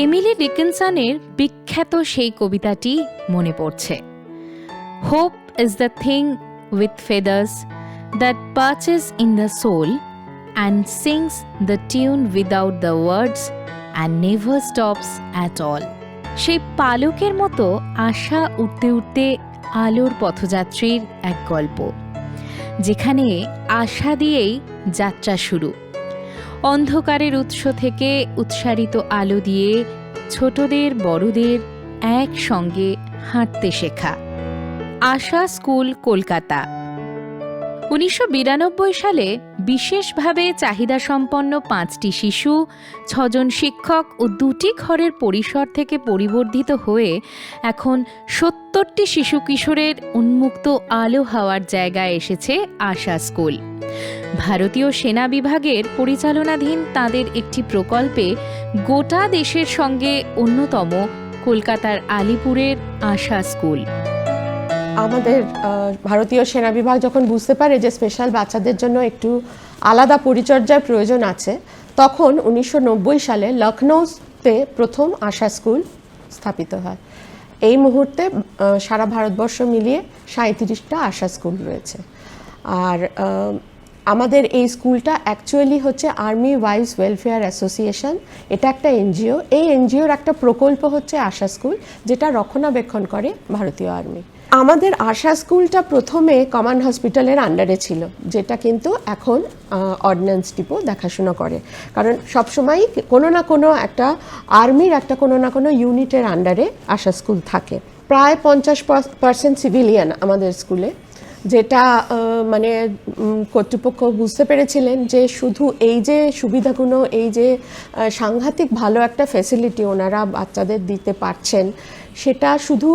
Emily ডিকিনসনের বিখ্যাত সেই কবিতাটি মনে পড়ছে। Hope is the thing with feathers that perches in the soul and sings the tune without the words and never stops at all. সেই পালকের মতো আশা উঠতে উঠতে আলোর পথযাত্রীর এক গল্প, যেখানে আশা দিয়েই যাত্রা শুরু। অন্ধকারের উৎস থেকে উৎসারিত আলো দিয়ে ছোটদের বড়দের একসঙ্গে হাঁটতে শেখা। আশা স্কুল, কলকাতা। 1992 সালে বিশেষভাবে চাহিদাসম্পন্ন 5টি শিশু, 6 জন শিক্ষক ও 2টি ঘরের পরিসর থেকে পরিবর্ধিত হয়ে এখন 70টি শিশু কিশোরের উন্মুক্ত আলো হাওয়ার জায়গায় এসেছে আশা স্কুল। ভারতীয় সেনা বিভাগের পরিচালনাধীন তাদের একটি প্রকল্পে গোটা দেশের সঙ্গে অন্যতম কলকাতার আলিপুরের আশা স্কুল। আমাদের ভারতীয় সেনা বিভাগ যখন বুঝতে পারে যে স্পেশাল বাচ্চাদের জন্য একটু আলাদা পরিচর্যার প্রয়োজন আছে, তখন 1990 সালে লখনৌতে প্রথম আশা স্কুল স্থাপিত হয়। এই মুহূর্তে সারা ভারতবর্ষ মিলিয়ে 37টা আশা স্কুল রয়েছে। আর আমাদের এই স্কুলটা অ্যাকচুয়ালি হচ্ছে আর্মি ওয়াইফস ওয়েলফেয়ার অ্যাসোসিয়েশন, এটা একটা এনজিও। এই এনজিওর একটা প্রকল্প হচ্ছে আশা স্কুল, যেটা রক্ষণাবেক্ষণ করে ভারতীয় আর্মি। আমাদের আশা স্কুলটা প্রথমে কমান্ড হসপিটালের আন্ডারে ছিল, যেটা কিন্তু এখন অর্ডিন্যান্স ডিপো দেখাশোনা করে, কারণ সবসময় কোনো না কোনো একটা আর্মির একটা কোনো না কোনো ইউনিটের আন্ডারে আশা স্কুল থাকে। প্রায় 50% সিভিলিয়ান আমাদের স্কুলে, যেটা মানে কর্তৃপক্ষ বুঝতে পেরেছিলেন যে শুধু এই যে সুবিধাগুলো, এই যে সাংঘাতিক ভালো একটা ফ্যাসিলিটি ওনারা বাচ্চাদের দিতে পারছেন, সেটা শুধু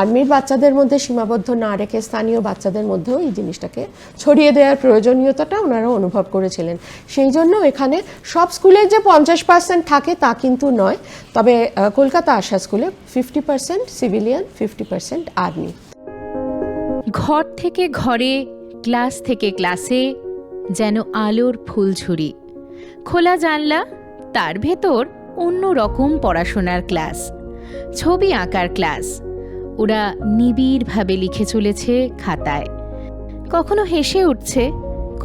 আর্মির বাচ্চাদের মধ্যে সীমাবদ্ধ না রেখে স্থানীয় বাচ্চাদের মধ্যেও এই জিনিসটাকে ছড়িয়ে দেওয়ার প্রয়োজনীয়তাটা ওনারা অনুভব করেছিলেন। সেই জন্য এখানে সব স্কুলে যে 50% থাকে তা কিন্তু নয়, তবে কলকাতা আশা স্কুলে 50% সিভিলিয়ান, 50% আর্মি। ঘর থেকে ঘরে, ক্লাস থেকে ক্লাসে যেন আলোর ফুলঝুরি। খোলা জানলা, তার ভেতর অন্য রকম পড়াশোনার ক্লাস, ছবি আঁকার ক্লাস। ওরা নিবিড়ভাবে লিখে চলেছে খাতায়, কখনো হেসে উঠছে,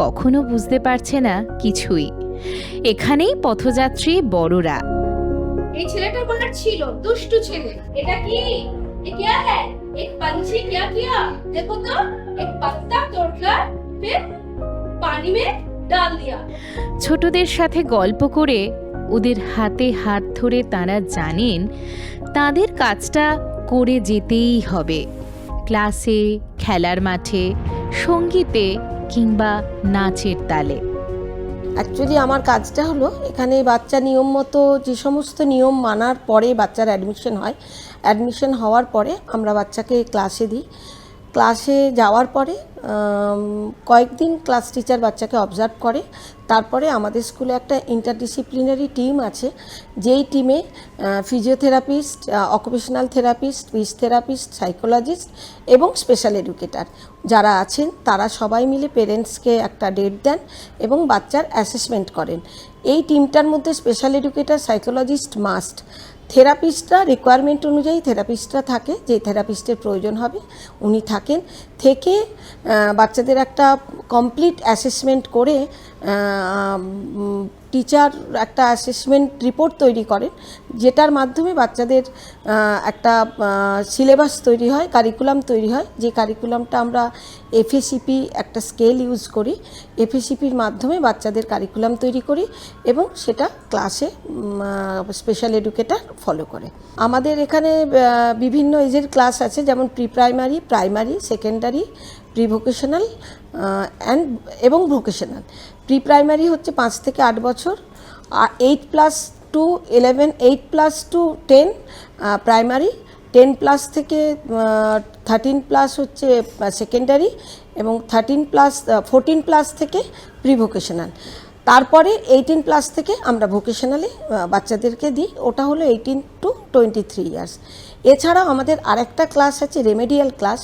কখনো বুঝতে পারছে না কিছুই। এখানেই পথযাত্রী বড়রা। এই ছেলেটার বলার ছিল দুষ্টু ছেলে। এটা কি? ये क्या है? एक पंछी क्या किया? देखो तो, एक पत्ता तोड़कर फिर पानी में डाल दिया। ছোটদের সাথে গল্প করে ওদের হাতে হাত ধরে তারা জানেন তাদের কাজটা করে যেতেই হবে। ক্লাসে, খেলার মাঠে, সঙ্গীতে কিংবা নাচের তালে। অ্যাকচুয়ালি আমার কাজটা হলো এখানে বাচ্চা নিয়ম মতো যে সমস্ত নিয়ম মানার পরে বাচ্চার অ্যাডমিশন হয়, অ্যাডমিশন হওয়ার পরে আমরা বাচ্চাকে ক্লাসে দিই। ক্লাসে যাওয়ার পরে কয়েকদিন ক্লাস টিচার বাচ্চাকে অবজার্ভ করে। তারপরে আমাদের স্কুলে একটা ইন্টারডিসিপ্লিনারি টিম আছে, যেই টিমে physiotherapist, occupational therapist, speech therapist, psychologist এবং স্পেশাল এডুকেটার যারা আছেন, তারা সবাই মিলে পেরেন্টসকে একটা ডেট দেন এবং বাচ্চার অ্যাসেসমেন্ট করেন। এই টিমটার মধ্যে স্পেশাল এডুকেটার, সাইকোলজিস্ট মাস্ট। থেরাপিস্টরা রিকোয়ারমেন্ট অনুযায়ী থেরাপিস্টরা থাকে, যে থেরাপিস্টের প্রয়োজন হবে উনি থাকেন। থেকে বাচ্চাদের একটা কমপ্লিট অ্যাসেসমেন্ট করে টিচার একটা অ্যাসেসমেন্ট রিপোর্ট তৈরি করেন, যেটার মাধ্যমে বাচ্চাদের একটা সিলেবাস তৈরি হয়, কারিকুলাম তৈরি হয়। যে কারিকুলামটা আমরা এফএসিপি একটা স্কেল ইউজ করি, এফএসিপির মাধ্যমে বাচ্চাদের কারিকুলাম তৈরি করি এবং সেটা ক্লাসে স্পেশাল এডুকেটার ফলো করে। আমাদের এখানে বিভিন্ন এজের ক্লাস আছে, যেমন pre primary, primary, secondary, pre vocational এবং ভোকেশনাল। প্রি প্রাইমারি হচ্ছে 5 থেকে 8 বছর, আর 8+2 প্রাইমারি, 10+ থেকে 13+ হচ্ছে সেকেন্ডারি এবং 14+ থেকে প্রি ভোকেশনাল। তারপরে 18+ থেকে আমরা ভোকেশনালে বাচ্চাদেরকে দিই, ওটা হলো 18 to 23 ইয়ার্স। এছাড়াও আমাদের আরেকটা ক্লাস আছে রেমেডিয়াল ক্লাস,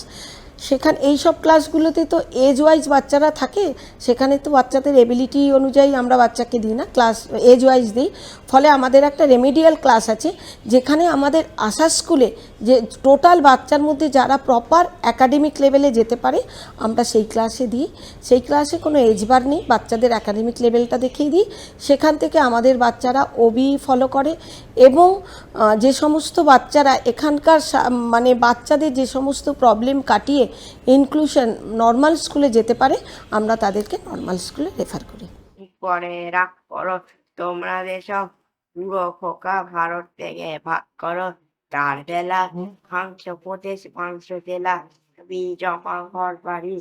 সেখানে এই সব ক্লাসগুলোতে তো এজ ওয়াইজ বাচ্চারা থাকে, সেখানে তো বাচ্চাদের এবিলিটি অনুযায়ী আমরা বাচ্চাকে দিই না, ক্লাস এজ ওয়াইজ দিই। ফলে আমাদের একটা রেমেডিয়াল ক্লাস আছে, যেখানে আমাদের আশা স্কুলে যে টোটাল বাচ্চার মধ্যে যারা প্রপার একাডেমিক লেভেলে যেতে পারে আমরা সেই ক্লাসে দিই। সেই ক্লাসে কোনো এজ বার নেই, বাচ্চাদের একাডেমিক লেভেলটা দেখিয়ে দিই। সেখান থেকে আমাদের বাচ্চারা ওবি ফলো করে এবং যে সমস্ত বাচ্চারা এখানকার মানে বাচ্চাদের যে সমস্ত প্রবলেম কাটিয়ে ইনক্লুশন নর্মাল স্কুলে যেতে পারে আমরা তাদেরকে নর্মাল স্কুলে রেফার করি। পরে রাগ করো তোমরা যেসব পুরো খোকা ভারত থেকে ভাগ করো, তার বেলা মাংস প্রদেশ মাংস জেলা জমা ঘর বাড়ি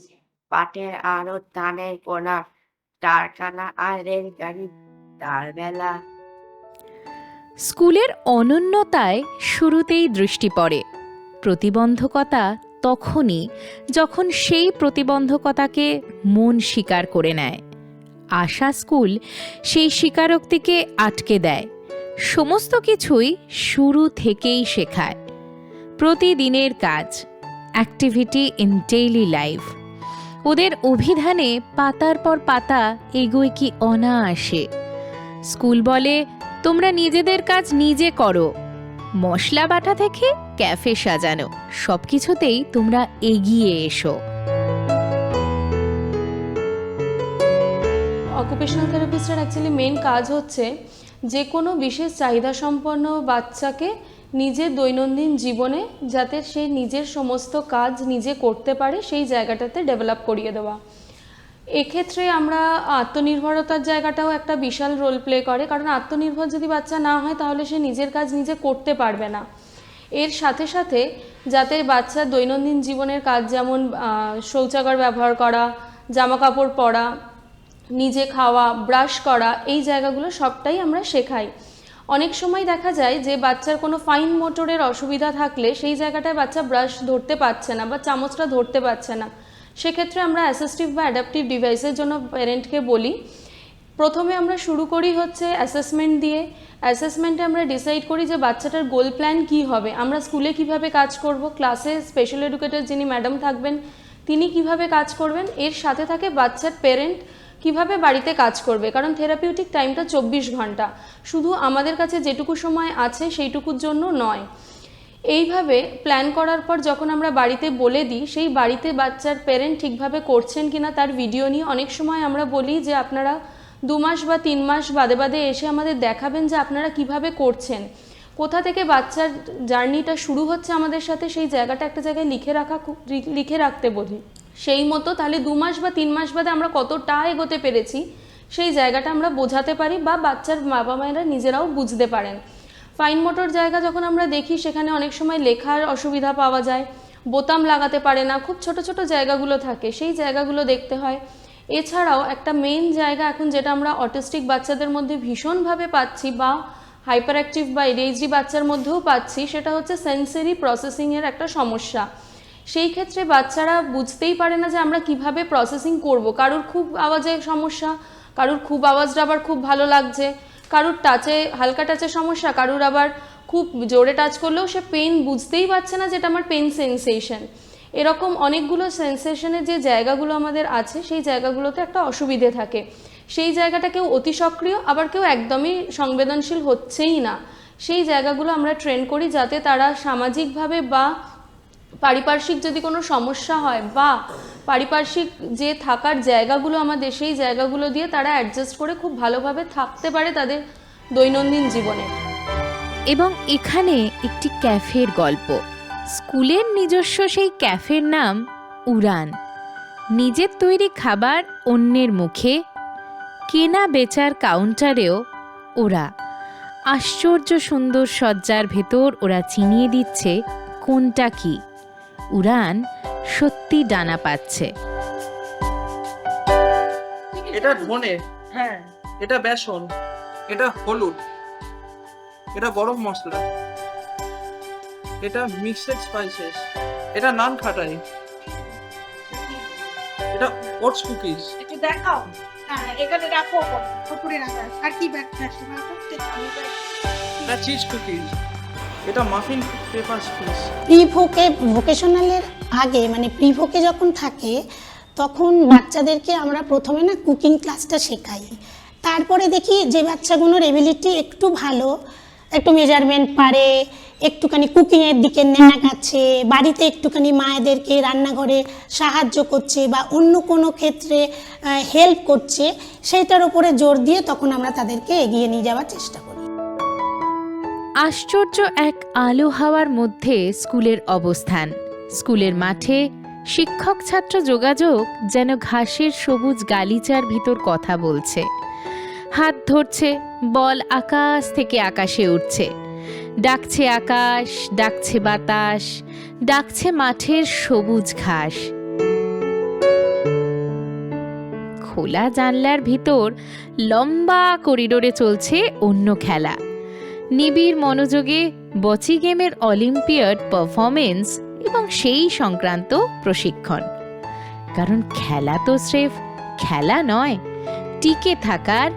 পাটের আরো ধানের কোনা কারখানা আর রেল গাড়ি তার বেলা। স্কুলের অনন্যতায় শুরুতেই দৃষ্টি পড়ে। প্রতিবন্ধকতা তখনই যখন সেই প্রতিবন্ধকতাকে মন স্বীকার করে নেয়। আশা স্কুল সেই স্বীকারোক্তিকে আটকে দেয়, সমস্ত কিছুই শুরু থেকেই শেখায়। প্রতিদিনের কাজ, অ্যাক্টিভিটি ইন ডেইলি লাইফ। ওদের অভিধানে পাতার পর পাতা এগোয় কি অনায়াসে। স্কুল বলে তোমরা নিজেদের কাজ নিজে করো, মশলা বাটা থেকে ক্যাফে সাজানো, সব কিছুতেই তোমরা এগিয়ে এসো। অকুপেশনাল থেরাপিস্টের অ্যাকচুয়ালি মেন কাজ হচ্ছে যে কোনো বিশেষ চাহিদা সম্পন্ন বাচ্চাকে নিজের দৈনন্দিন জীবনে যাতে সে নিজের সমস্ত কাজ নিজে করতে পারে সেই জায়গাটাতে ডেভেলপ করিয়ে দেওয়া। এক্ষেত্রে আমরা আত্মনির্ভরতার জায়গাটাও একটা বিশাল রোল প্লে করে, কারণ আত্মনির্ভর যদি বাচ্চা না হয় তাহলে সে নিজের কাজ নিজে করতে পারবে না। এর সাথে সাথে যাতে বাচ্চার দৈনন্দিন জীবনের কাজ যেমন শৌচাগার ব্যবহার করা, জামা কাপড় পরা, নিজে খাওয়া, ব্রাশ করা, এই জায়গাগুলো সবটাই আমরা শেখাই। অনেক সময় দেখা যায় যে বাচ্চার কোনো ফাইন মোটরের অসুবিধা থাকলে সেই জায়গাটায় বাচ্চা ব্রাশ ধরতে পারছে না বা চামচটা ধরতে পারছে না। সেক্ষেত্রে আমরা অ্যাসিস্টিভ বা অ্যাডাপটিভ ডিভাইসের জন্য প্যারেন্টকে বলি। প্রথমে আমরা শুরু করি হচ্ছে অ্যাসেসমেন্ট দিয়ে। অ্যাসেসমেন্টে আমরা ডিসাইড করি যে বাচ্চাটার গোল প্ল্যান কী হবে, আমরা স্কুলে কিভাবে কাজ করব, ক্লাসে স্পেশাল এডুকেটর যিনি ম্যাডাম থাকবেন তিনি কিভাবে কাজ করবেন, এর সাথে থাকে বাচ্চার পেরেন্ট কিভাবে বাড়িতে কাজ করবে। কারণ থেরাপিউটিক টাইমটা 24 ঘন্টা, শুধু আমাদের কাছে যেটুকু সময় আছে সেইটুকুর জন্য নয়। এইভাবে প্ল্যান করার পর যখন আমরা বাড়িতে বলে দিই, সেই বাড়িতে বাচ্চার পেরেন্ট ঠিকভাবে করছেন কিনা তার ভিডিও নিয়ে অনেক সময় আমরা বলি যে আপনারা 2 মাস বা 3 মাস বাদে বাদে এসে আমাদের দেখাবেন যে আপনারা কিভাবে করছেন, কোথা থেকে বাচ্চার জার্নিটা শুরু হচ্ছে আমাদের সাথে, সেই জায়গাটা একটা জায়গায় লিখে রাখতে বলি। সেই মতো তাহলে 2 মাস বা 3 মাস বাদে আমরা কতটা এগোতে পেরেছি সেই জায়গাটা আমরা বোঝাতে পারি বা বাচ্চার বাবা মায়েরা নিজেরাও বুঝতে পারেন। ফাইন মোটর জায়গা যখন আমরা দেখি সেখানে অনেক সময় লেখার অসুবিধা পাওয়া যায়, বোতাম লাগাতে পারে না, খুব ছোট ছোট জায়গাগুলো থাকে, সেই জায়গাগুলো দেখতে হয়। এছাড়াও একটা মেন জায়গা এখন যেটা আমরা অটিস্টিক বাচ্চাদের মধ্যে ভীষণভাবে পাচ্ছি বা হাইপার অ্যাক্টিভ বা এডিএইচডি বাচ্চার মধ্যেও পাচ্ছি, সেটা হচ্ছে সেন্সরি প্রসেসিংয়ের একটা সমস্যা। সেই ক্ষেত্রে বাচ্চারা বুঝতেই পারে না যে আমরা কিভাবে প্রসেসিং করব। কারুর খুব আওয়াজের সমস্যা, কারুর খুব আওয়াজটা আবার খুব ভালো লাগছে, কারুর টাচে হালকা টাচের সমস্যা, কারুর আবার খুব জোরে টাচ করলেও সে পেন বুঝতেই পারছে না যেটা আমার পেন সেন্সেশন। এরকম অনেকগুলো সেন্সেশনের যে জায়গাগুলো আমাদের আছে সেই জায়গাগুলোতে একটা অসুবিধে থাকে। সেই জায়গাটা কেউ অতি সক্রিয়, আবার কেউ একদমই সংবেদনশীল হচ্ছেই না। সেই জায়গাগুলো আমরা ট্রেন করি যাতে তারা সামাজিকভাবে বা পারিপার্শ্বিক যদি কোনো সমস্যা হয় বা পারিপার্শ্বিক যে থাকার জায়গাগুলো আমাদের সেই জায়গাগুলো দিয়ে তারা অ্যাডজাস্ট করে খুব ভালোভাবে থাকতে পারে তাদের দৈনন্দিন জীবনে। এবং এখানে একটি ক্যাফের গল্প। স্কুলের নিজস্ব সেই ক্যাফের নাম উড়ান। নিজের তৈরি খাবার অন্যের মুখে, কেনা বেচার কাউন্টারেও ওরা। আশ্চর্য সুন্দর সজ্জার ভেতর ওরা চিনিয়ে দিচ্ছে কোনটা কি। উড়ান সত্যি ডানা পাচ্ছে। এটা ধনে, হ্যাঁ, এটা বেসন, এটা হলুদ, এটা গরম মশলা, এটা মিক্সড স্পাইসেস, এটা নান খাটাই, এটা ওটস কুকিজ। একটু দেখাও। হ্যাঁ, এখানে রাখো উপরে রাখো। আর কি ব্যাগটা আছে? এটা চিজ কুকিজ। এটা মাফিন পেপার প্লিজ। প্রিভোকে ভোকেশনালের আগে মানে প্রিভোকে যখন থাকে তখন বাচ্চাদেরকে আমরা প্রথমে না কুকিং ক্লাসটা শেখাই, তারপরে দেখি যে বাচ্চাগুলোর এবিলিটি একটু ভালো, একটু মেজারমেন্ট পারে, একটুখানি কুকিংয়ের দিকে ন্যাক আছে, বাড়িতে একটুখানি মায়েদেরকে রান্নাঘরে সাহায্য করছে বা অন্য কোনো ক্ষেত্রে হেল্প করছে, সেইটার উপরে জোর দিয়ে তখন আমরা তাদেরকে এগিয়ে নিয়ে যাওয়ার চেষ্টা করি। আশ্চর্য এক আলো হাওয়ার মধ্যে স্কুলের অবস্থান। স্কুলের মাঠে শিক্ষক ছাত্র যোগাযোগ যেন ঘাসের সবুজ গালিচার ভিতর কথা বলছে। হাত ধরছে, বল আকাশ থেকে আকাশে উঠছে, ডাকছে আকাশ, ডাকছে বাতাস, ডাকছে মাঠের সবুজ ঘাস। খোলা জানলার ভিতর লম্বা করিডোরে চলছে অন্য খেলা। নিবিড় মনোযোগে বচি গেমের অলিম্পিয়াড পারফরমেন্স এবং সেই সংক্রান্ত প্রশিক্ষণ। কারণ খেলা তো স্রেফ খেলা নয়, টিকে থাকার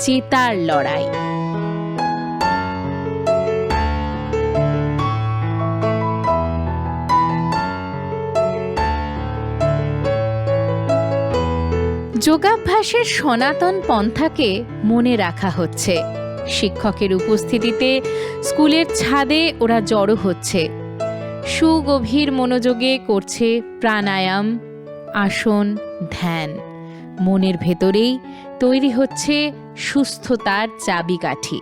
জেতার লড়াই। যোগাভ্যাসের সনাতন পন্থাকে মনে রাখা হচ্ছে। শিক্ষকের উপস্থিতিতে স্কুলের ছাদে ওরা জড়ো হচ্ছে, সুগভীর মনোযোগে করছে প্রাণায়াম, আসন, ধ্যান। মনের ভেতরেই তৈরি হচ্ছে সুস্থতার চাবিকাঠি।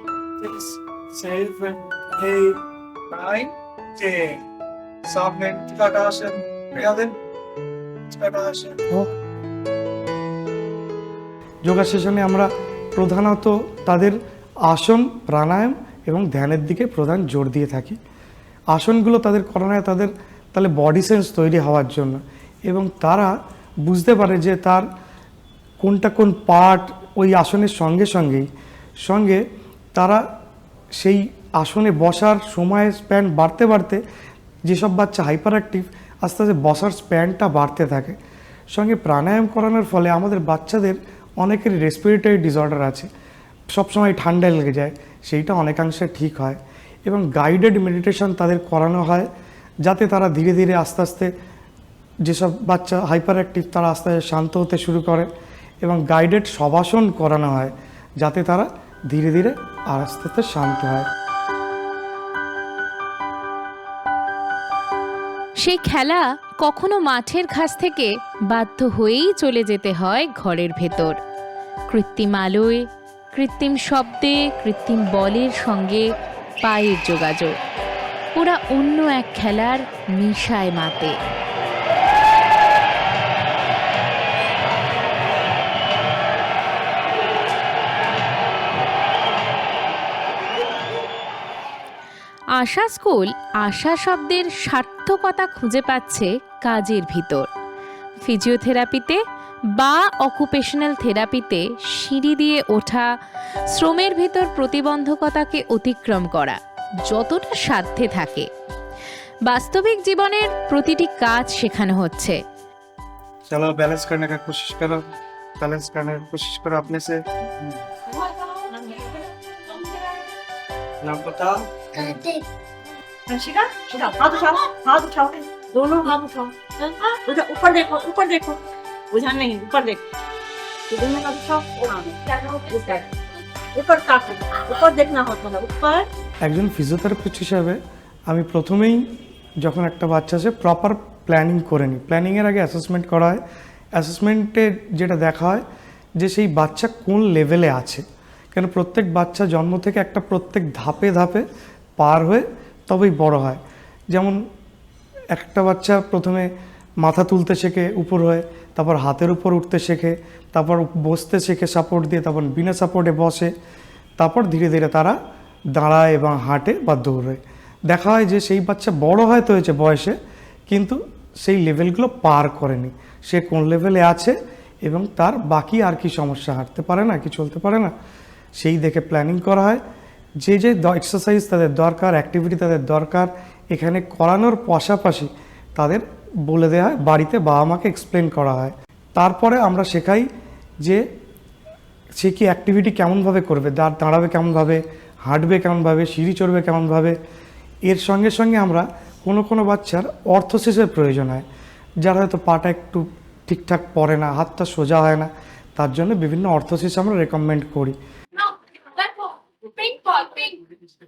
যোগা সেশনে আমরা প্রধানত তাদের আসন, প্রাণায়াম এবং ধ্যানের দিকে প্রধান জোর দিয়ে থাকি। আসনগুলো তাদের করানো হয় তাদের তাহলে বডি সেন্স তৈরি হওয়ার জন্য, এবং তারা বুঝতে পারে যে তার কোনটা কোন পার্ট ওই আসনের সঙ্গে তারা সেই আসনে বসার সময় স্প্যান বাড়তে বাড়তে, যেসব বাচ্চা হাইপার অ্যাক্টিভ আস্তে আস্তে বসার স্প্যানটা বাড়তে থাকে। সঙ্গে প্রাণায়াম করানোর ফলে আমাদের বাচ্চাদের অনেকেরই রেসপিরেটরি ডিসঅর্ডার আছে, সবসময় ঠান্ডা লেগে যায়, সেইটা অনেকাংশে ঠিক হয়। এবং গাইডেড মেডিটেশন তাদের করানো হয় যাতে তারা ধীরে ধীরে আস্তে আস্তে, যেসব বাচ্চা হাইপার অ্যাক্টিভ তারা আস্তে আস্তে শান্ত হতে শুরু করে, এবং গাইডেড শবাসন করানো হয় যাতে তারা ধীরে ধীরে আস্তে আস্তে শান্ত হয়। সেই খেলা কখনো মাঠের ঘাস থেকে বাধ্য হয়েই চলে যেতে হয় ঘরের ভেতর। কৃত্রিম আলোয়, কৃত্রিম শব্দে, কৃত্রিম বলের সঙ্গে পায়ের যোগাযোগ। ওরা অন্য এক খেলার নেশায় মাতে। আশা স্কুল আশা শব্দের সার্থকতা খুঁজে পাচ্ছে কাজের ভিতর। ফিজিওথেরাপিতে বা অকুপেশনাল থেরাপিতে সিঁড়ি দিয়ে ওঠা, শ্রমের ভিতর প্রতিবন্ধকতাকে অতিক্রম করা যতটা সাধ্যে থাকে। বাস্তবিক জীবনের প্রতিটি কাজ শেখানো হচ্ছে। चलो बैलेंस करने का कोशिश करो अपने से। नाम बताओ। शिखा, हाथ उठाओ, दोनों हाथ उठाओ, उधर ऊपर देखो, उधर नहीं, ऊपर देखो, दोनों हाथ उठाओ, ऊपर देखना होता है, ऊपर। একজন ফিজিওথেরাপিস্ট হিসাবে আমি প্রথমেই যখন একটা বাচ্চা আসে প্রপার প্ল্যানিং করে নিই। প্ল্যানিংয়ের আগে অ্যাসেসমেন্ট করা হয়। অ্যাসেসমেন্টে যেটা দেখা হয় যে সেই বাচ্চা কোন লেভেলে আছে, কেন প্রত্যেক বাচ্চা জন্ম থেকে একটা প্রত্যেক ধাপে ধাপে পার হয়ে তবেই বড় হয়। যেমন একটা বাচ্চা প্রথমে মাথা তুলতে শেখে উপর হয়ে, তারপর হাতের উপর উঠতে শেখে, তারপর বসতে শেখে সাপোর্ট দিয়ে, তারপর বিনা সাপোর্টে বসে, তারপর ধীরে ধীরে তারা দাঁড়ায় এবং হাঁটে বা দৌড়ে। দেখা হয় যে সেই বাচ্চা বড় হয়তো হয়েছে বয়সে, কিন্তু সেই লেভেলগুলো পার করেনি। সে কোন লেভেলে আছে এবং তার বাকি আর কি সমস্যা, হাঁটতে পারে না কি চলতে পারে না, সেই দেখে প্ল্যানিং করা হয়। যে এক্সারসাইজ তাদের দরকার, অ্যাক্টিভিটি তাদের দরকার, এখানে করানোর পাশাপাশি তাদের বলে দেওয়া হয়, বাড়িতে বাবা মাকে এক্সপ্লেন করা হয়। তারপরে আমরা শেখাই যে সে কি অ্যাক্টিভিটি কেমনভাবে করবে, দাঁড়াবে কেমনভাবে, হাঁটবে কেমনভাবে, সিঁড়ি চড়বে কেমনভাবে, এর সঙ্গে সঙ্গে আমরা কোনো বাচ্চার অর্থোসিসের প্রয়োজন হয়, যার হয়তো পাটা একটু ঠিকঠাক পড়ে না, হাতটা সোজা হয় না, তার জন্য বিভিন্ন অর্থোসিস আমরা রেকমেন্ড করি।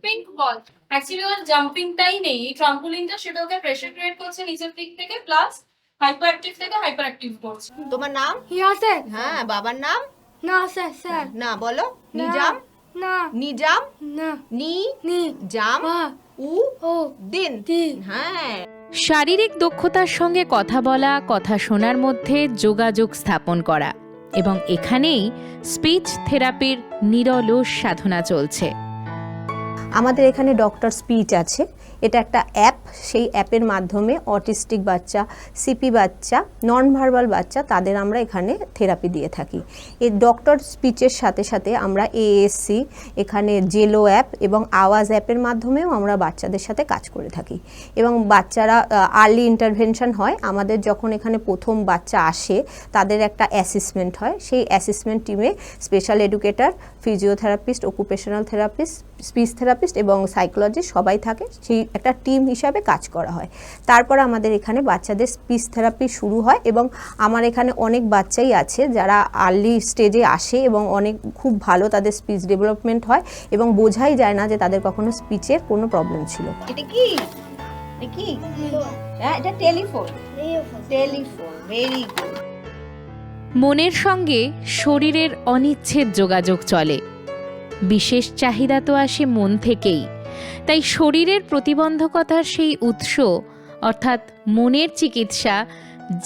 পিঙ্ক বল অ্যাকচুয়ালি ওর জাম্পিংটাই নেই, এই ট্রাম্পোলিনটা সেটা ওকে প্রেসার ক্রিয়েট করছে নিচের দিক থেকে, প্লাস হাইপার অ্যাক্টিভ থেকে হাইপার অ্যাক্টিভ করছে। তোমার নাম? হিয়া স্যার। হ্যাঁ, বাবার নাম? না স্যার স্যার। না, বলো। নিজাম? না নিজাম? না নি নি জাম বা উ ও দিন। দিন। হ্যাঁ। শারীরিক দক্ষতার সঙ্গে কথা বলা, কথা শোনার মধ্যে যোগাযোগ স্থাপন করা, এবং এখানেই স্পিচ থেরাপির নিরলস সাধনা চলছে। আমাদের এখানে ডক্টর স্পিচ আছে, এটা একটা অ্যাপ। সেই অ্যাপের মাধ্যমে অটিস্টিক বাচ্চা, সিপি বাচ্চা, নন ভার্বাল বাচ্চা, তাদের আমরা এখানে থেরাপি দিয়ে থাকি। এই ডক্টর স্পিচের সাথে সাথে আমরা এএসসি, এখানে জেলো অ্যাপ এবং আওয়াজ অ্যাপের মাধ্যমেও আমরা বাচ্চাদের সাথে কাজ করে থাকি। এবং বাচ্চারা আর্লি ইন্টারভেনশন হয় আমাদের, যখন এখানে প্রথম বাচ্চা আসে তাদের একটা অ্যাসেসমেন্ট হয়। সেই অ্যাসেসমেন্ট টিমে special educator, physiotherapist, occupational therapist, speech therapist এবং সাইকোলজিস্ট সবাই থাকে। সেই একটা টিম হিসাবে কাজ করা হয়। তারপর আমাদের এখানে বাচ্চাদের স্পিচ থেরাপি শুরু হয় এবং আমার এখানে অনেক বাচ্চাই আছে যারা আর্লি স্টেজে আসে এবং অনেক খুব ভালো তাদের স্পিচ ডেভেলপমেন্ট হয় এবং বোঝাই যায় না যে তাদের কখনো স্পিচের কোনো প্রবলেম ছিল। এটা কি? এটা কি? হ্যাঁ, এটা টেলিফোন। Telephone, very good. মনের সঙ্গে শরীরের অনিচ্ছেদ যোগাযোগ চলে। বিশেষ চাহিদা তো আসে মন থেকেই, তাই শরীরের প্রতিবন্ধকতার সেই উৎস অর্থাৎ মনের চিকিৎসা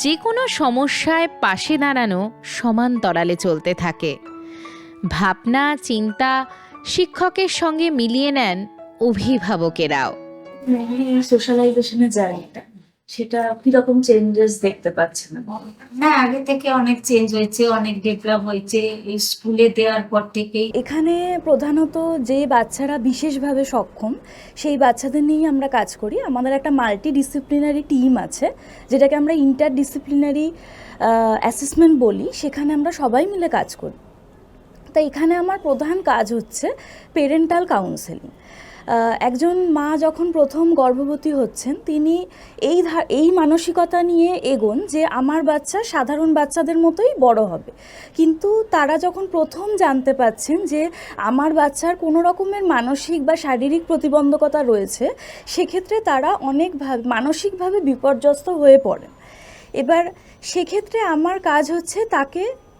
যে কোনো সমস্যায় পাশে দাঁড়ানো সমান্তরালে চলতে থাকে। ভাবনা চিন্তা শিক্ষকের সঙ্গে মিলিয়ে নেন অভিভাবকেরাও। সোশ্যালাইজেশনের জার্নিটা, সেটা কিরকম চেঞ্জেস দেখতে পাচ্ছেন? হ্যাঁ, আগে থেকে অনেক চেঞ্জ হয়েছে, অনেক ডেভেলপ হয়েছে এই স্কুলে দেওয়ার পর থেকেই। এখানে প্রধানত যে বাচ্চারা বিশেষভাবে সক্ষম সেই বাচ্চাদের নিয়েই আমরা কাজ করি। আমাদের একটা মাল্টি ডিসিপ্লিনারি টিম আছে, যেটাকে আমরা ইন্টার ডিসিপ্লিনারি অ্যাসেসমেন্ট বলি। সেখানে আমরা সবাই মিলে কাজ করি। তাই এখানে আমার প্রধান কাজ হচ্ছে পেরেন্টাল কাউন্সেলিং। একজন মা যখন প্রথম গর্ভবতী হচ্ছেন, তিনি এই মানসিকতা নিয়ে এগোন যে আমার বাচ্চা সাধারণ বাচ্চাদের মতোই বড় হবে। কিন্তু তারা যখন প্রথম জানতে পাচ্ছেন যে আমার বাচ্চার কোনো রকমের মানসিক বা শারীরিক প্রতিবন্ধকতা রয়েছে, সেক্ষেত্রে তারা অনেকভাবে মানসিকভাবে বিপর্যস্ত হয়ে পড়েন। এবার সেক্ষেত্রে আমার কাজ হচ্ছে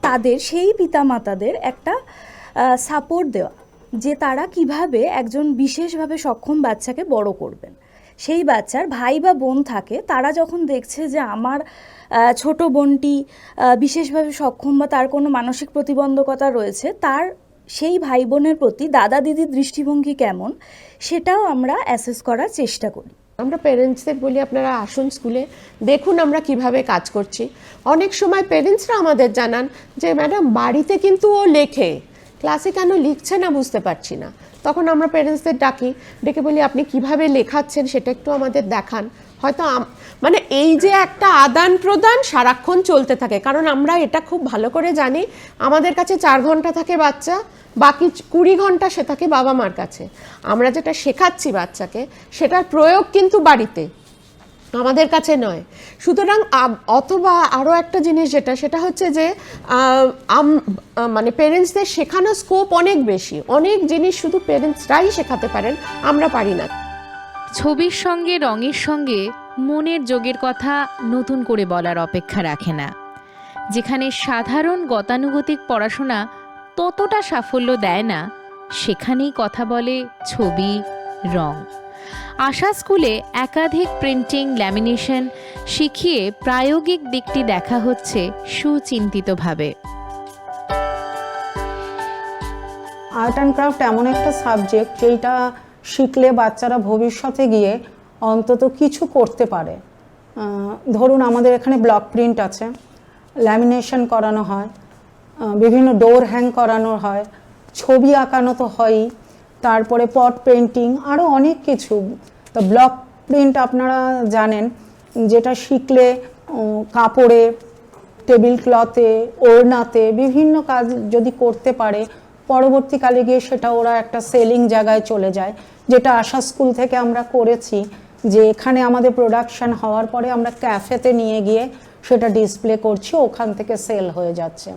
তাদের সেই পিতামাতাদের একটা সাপোর্ট দেওয়া, যে তারা কিভাবে একজন বিশেষভাবে সক্ষম বাচ্চাকে বড় করবেন। সেই বাচ্চার ভাই বা বোন থাকে, তারা যখন দেখছে যে আমার ছোট বোনটি বিশেষভাবে সক্ষম বা তার কোনো মানসিক প্রতিবন্ধকতা রয়েছে, তার সেই ভাই বোনের প্রতি দাদা দিদির দৃষ্টিভঙ্গি কেমন, সেটাও আমরা অ্যাসেস করার চেষ্টা করি। আমরা পেরেন্টসদের বলি আপনারা আসুন স্কুলে, দেখুন আমরা কিভাবে কাজ করছি। অনেক সময় পেরেন্টসরা আমাদের জানান যে ম্যাডাম বাড়িতে কিন্তু ও লেখে, ক্লাসে কেন লিখছে না বুঝতে পারছি না। তখন আমরা পেরেন্টসদের ডেকে বলি আপনি কিভাবে লেখাচ্ছেন সেটা একটু আমাদের দেখান। হয়তো মানে এই যে একটা আদান প্রদান সারাক্ষণ চলতে থাকে, কারণ আমরা এটা খুব ভালো করে জানি আমাদের কাছে 4 ঘন্টা থাকে বাচ্চা, বাকি 20 ঘন্টা সে থাকে বাবা মার কাছে। আমরা যেটা শেখাচ্ছি বাচ্চাকে সেটার প্রয়োগ কিন্তু বাড়িতে, আমাদের কাছে নয়। সুতরাং অথবা আরও একটা জিনিস সেটা হচ্ছে যে মানে পেরেন্টসদের শেখানোর স্কোপ অনেক বেশি, অনেক জিনিস শুধু পেরেন্টসরাই শেখাতে পারেন, আমরা পারি না। ছবির সঙ্গে রঙের সঙ্গে মনের যোগের কথা নতুন করে বলার অপেক্ষা রাখে না। যেখানে সাধারণ গতানুগতিক পড়াশোনা ততটা সাফল্য দেয় না, সেখানেই কথা বলে ছবি, রং। আশা স্কুলে একাধিক প্রিন্টিং, ল্যামিনেশন শিখিয়ে প্রায়োগিক দিকটি দেখা হচ্ছে সুচিন্তিতভাবে। আর্ট অ্যান্ড ক্রাফট এমন একটা সাবজেক্ট যেটা শিখলে বাচ্চারা ভবিষ্যতে গিয়ে অন্তত কিছু করতে পারে। ধরুন আমাদের এখানে ব্লক প্রিন্ট আছে, ল্যামিনেশন করানো হয়, বিভিন্ন ডোর হ্যাং করানো হয়, ছবি আঁকানো তো হয়ই, তারপরে পট পেন্টিং, আরও অনেক কিছু। তো ব্লক প্রিন্ট আপনারা জানেন, যেটা শিখলে কাপড়ে, টেবিল ক্লথে, ওড়নাতে বিভিন্ন কাজ যদি করতে পারে, পরবর্তীকালে গিয়ে সেটা ওরা একটা সেলিং জায়গায় চলে যায়, যেটা আশা স্কুল থেকে আমরা করেছি, যে এখানে আমাদের প্রোডাকশন হওয়ার পরে আমরা ক্যাফেতে নিয়ে গিয়ে সেটা ডিসপ্লে করছি, ওখান থেকে সেল হয়ে যাচ্ছে।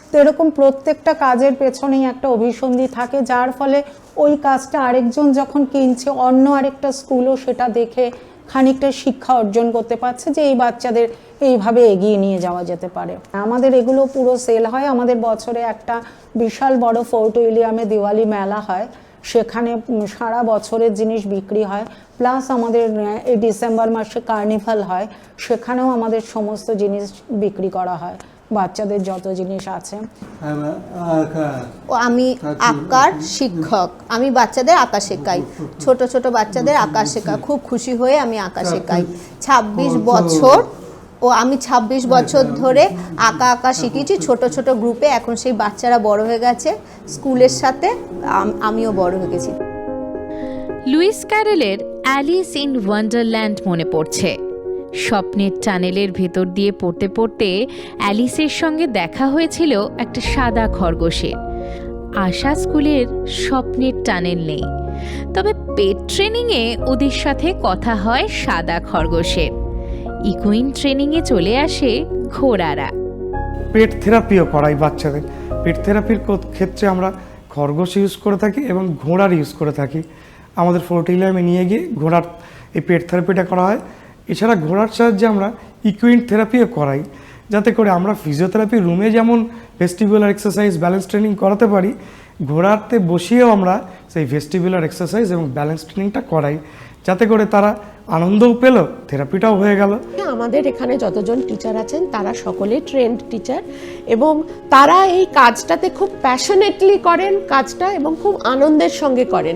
তো এরকম প্রত্যেকটা কাজের পেছনেই একটা অভিসন্ধি থাকে, যার ফলে ওই কাজটা আরেকজন যখন কিনছে, অন্য আরেকটা স্কুলও সেটা দেখে খানিকটা শিক্ষা অর্জন করতে পারছে যে এই বাচ্চাদের এইভাবে এগিয়ে নিয়ে যাওয়া যেতে পারে। আমাদের এগুলো পুরো সেল হয়। আমাদের বছরে একটা বিশাল বড় ফোর্ট উইলিয়ামে দিওয়ালি মেলা হয়, সেখানে সারা বছরের জিনিস বিক্রি হয়। প্লাস আমাদের এই ডিসেম্বর মাসে কার্নিভাল হয়, সেখানেও আমাদের সমস্ত জিনিস বিক্রি করা হয়, বাচ্চাদের যত জিনিস আছে। আমি আঁকার শিক্ষক, আমি বাচ্চাদের আঁকা শেখাই, ছোট ছোট বাচ্চাদের আঁকা শেখাই, খুব খুশি হয়ে আমি আঁকা শেখাই। 26 বছর আমি 26 বছর ধরে আঁকা শিখেছি ছোট ছোট গ্রুপে। এখন সেই বাচ্চারা বড় হয়ে গেছে, স্কুলের সাথে আমিও বড় হয়ে গেছি। লুইস ক্যারলের অ্যালিস ইন ওয়ান্ডারল্যান্ড মনে পড়ছে। স্বপ্নের টানেলের ভেতর দিয়ে পড়তে পড়তে অ্যালিসের সঙ্গে দেখা হয়েছিল একটা সাদা খরগোশের। আশা স্কুলের স্বপ্নের টানেল নেই, তবে পেট ট্রেনিংয়ে ওদের সাথে কথা হয় সাদা খরগোশের। ইকুইন ট্রেনিংয়ে চলে আসে ঘোড়ারা। পেট থেরাপিও করাই বাচ্চাদের। পেট থেরাপির ক্ষেত্রে আমরা খরগোশ ইউজ করে থাকি এবং ঘোড়ার ইউজ করে থাকি। আমাদের ফোর্ট উইলিয়ামে নিয়ে গিয়ে ঘোড়ার এই পেট থেরাপিটা করা হয়। এছাড়া ঘোড়ার সাহায্যে আমরা ইকুইন থেরাপিও করাই, যাতে করে আমরা ফিজিওথেরাপি রুমে যেমন ভেস্টিবুলার এক্সারসাইজ, ব্যালেন্স ট্রেনিং করাতে পারি, ঘোড়াতে বসিয়েও আমরা সেই ভেস্টিবুলার এক্সারসাইজ এবং ব্যালেন্স ট্রেনিংটা করাই, যাতে করে তারা আনন্দও পেল, থেরাপিটাও হয়ে গেল। আমাদের এখানে যতজন টিচার আছেন তারা সকলেই ট্রেন্ড টিচার, এবং তারা এই কাজটাতে খুব প্যাশনেটলি করেন কাজটা, এবং খুব আনন্দের সঙ্গে করেন।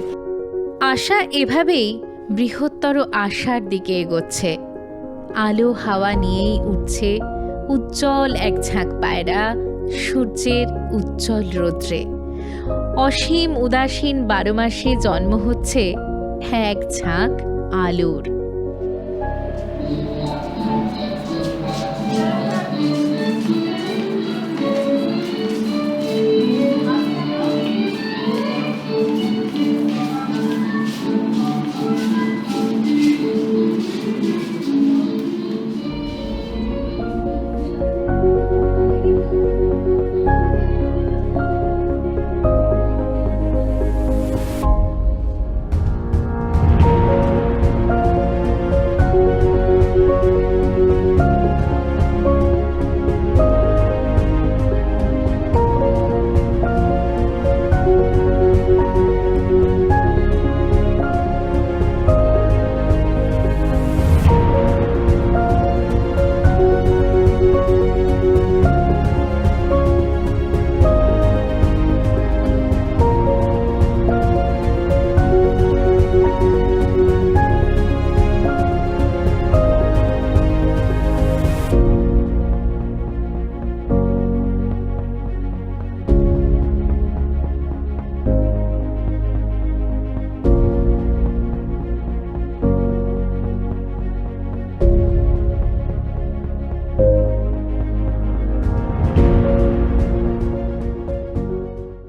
আশা এভাবেই বৃহত্তর আশার দিকে এগোচ্ছে। আলো হাওয়া নিয়েই উঠছে উজ্জ্বল এক ঝাঁক পায়রা সূর্যের উজ্জ্বল রৌদ্রে। অসীম উদাসীন 12 মাসে জন্ম হচ্ছে এক ঝাঁক আলোর।